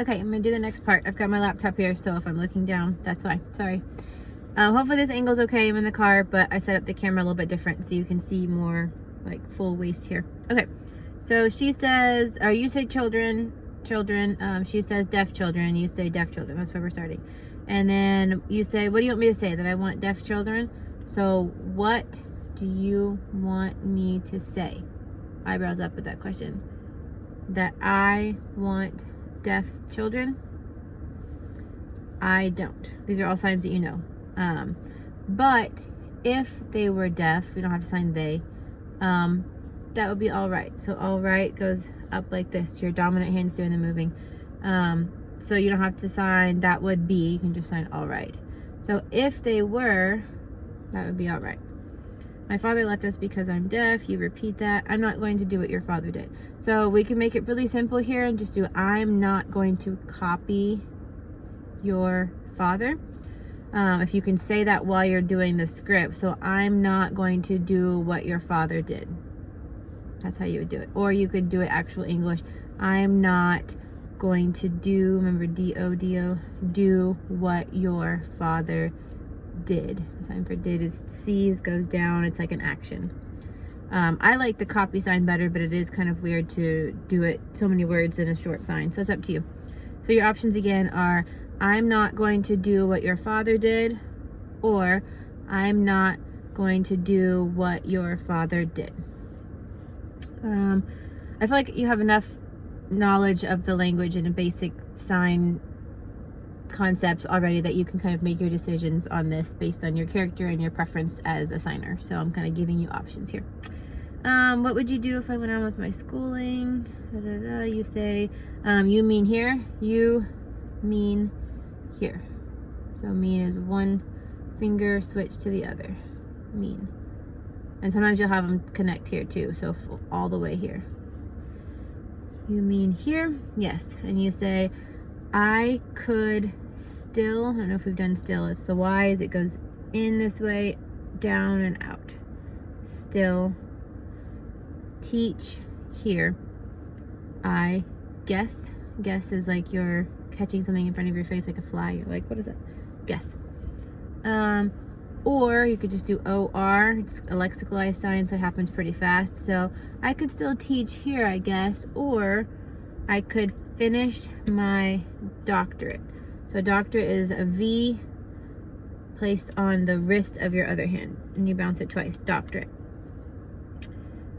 Okay, I'm gonna do the next part. I've got my laptop here, so if I'm looking down, that's why. Sorry. Hopefully this angle's okay. I'm in the car, but I set up the camera a little bit different so you can see more like full waist here. Okay, so she says, or you say children. She says deaf children. You say deaf children. That's where we're starting. And then you say, what do you want me to say? That I want deaf children? So what do you want me to say? Eyebrows up with that question. That I want deaf children? I don't. These are all signs that you know. But if they were deaf, we don't have to sign they, that would be all right. So all right goes up like this. Your dominant hand's doing the moving. So you don't have to sign that would be. You can just sign all right. So if they were, that would be all right. My father left us because I'm deaf. You repeat that. I'm not going to do what your father did. So we can make it really simple here and just do I'm not going to copy your father. If you can say that while you're doing the script. So I'm not going to do what your father did. That's how you would do it. Or you could do it actual English. I'm not going to do, remember D-O, do what your father did. The sign for did is C's goes down. It's like an action. I like the copy sign better, but it is kind of weird to do it so many words in a short sign. So it's up to you. So your options again are I'm not going to do what your father did, or I'm not going to do what your father did. I feel like you have enough knowledge of the language and a basic sign concepts already that you can kind of make your decisions on this based on your character and your preference as a signer. So I'm kind of giving you options here. What would you do if I went on with my schooling? You say, you mean here, you mean here. So mean is one finger switch to the other. Mean. And sometimes you'll have them connect here too, so all the way here. You mean here? Yes. And you say, I could still, I don't know if we've done still, it's the Y's, it goes in this way, down and out. Still teach here. I guess. Guess is like you're catching something in front of your face like a fly. You're like, what is it? Guess. Or you could just do OR. It's a lexicalized sign, so it happens pretty fast. So I could still teach here, I guess, or I could finish my doctorate. So doctorate is a V placed on the wrist of your other hand, and you bounce it twice. Doctorate.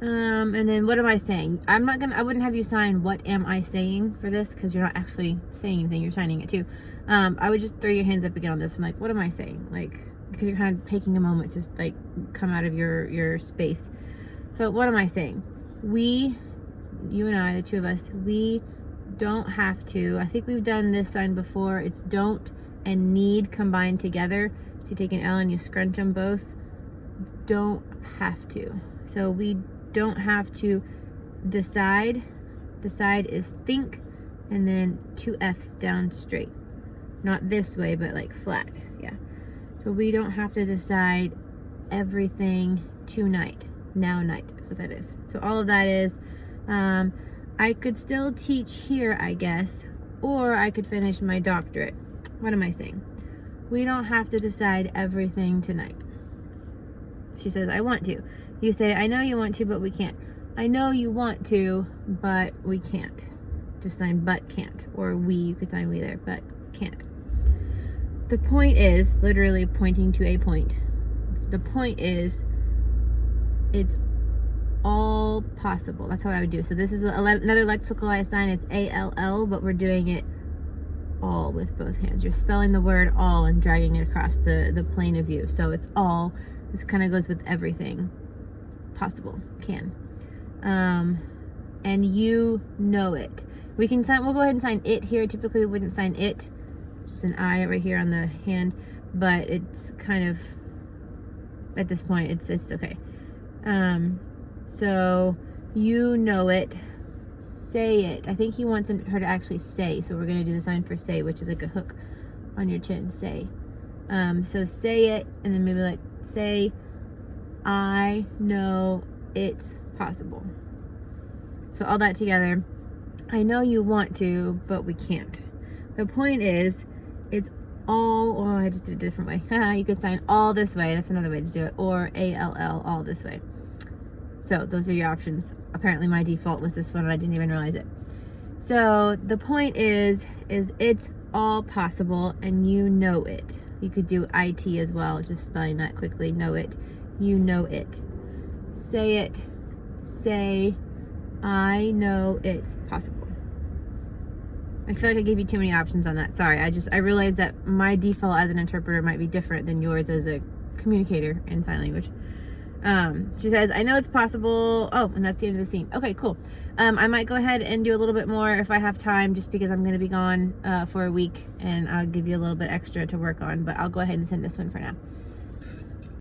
And then what am I saying? I wouldn't have you sign what am I saying for this, because you're not actually saying anything, you're signing it too. I would just throw your hands up again on this one, like, what am I saying? Like, because you're kind of taking a moment to like come out of your space. So what am I saying? We, you and I, the two of us, we don't have to. I think we've done this sign before. It's don't and need combined together. So you take an L and you scrunch them both. Don't have to. So we don't have to decide. Decide is think, and then two F's down straight. Not this way, but like flat. Yeah. So we don't have to decide everything tonight. Now night. That's what that is. So all of that is, I could still teach here, I guess, or I could finish my doctorate. What am I saying? We don't have to decide everything tonight. She says, I want to. You say, I know you want to, but we can't. I know you want to, but we can't. Just sign but can't. Or we, you could sign we there, but can't. The point is, literally pointing to a point. The point is, it's all possible. That's how I would do. So this is another lexicalized sign. It's A-L-L, but we're doing it all with both hands. You're spelling the word all and dragging it across the plane of view. So it's all. This kind of goes with everything possible. Can. And you know it. We can sign, we'll go ahead and sign it here. Typically we wouldn't sign it. Just an I right here on the hand, but it's kind of, at this point, it's okay. So you know it. Say it. I think he wants her to actually say, so we're gonna do the sign for say, which is like a hook on your chin. Say. So say it, and then maybe like say, I know it's possible. So all that together. I know you want to, but we can't. The point is, it's all, oh, I just did it a different way. You could sign all this way. That's another way to do it. Or ALL, all this way. So those are your options. Apparently my default was this one and I didn't even realize it. So the point is it's all possible and you know it. You could do IT as well, just spelling that quickly. Know it. You know it. Say it. Say, I know it's possible. I feel like I gave you too many options on that. Sorry, I realized that my default as an interpreter might be different than yours as a communicator in sign language. She says, I know it's possible. Oh, and that's the end of the scene. Okay, cool. I might go ahead and do a little bit more if I have time, just because I'm going to be gone for a week, and I'll give you a little bit extra to work on, but I'll go ahead and send this one for now.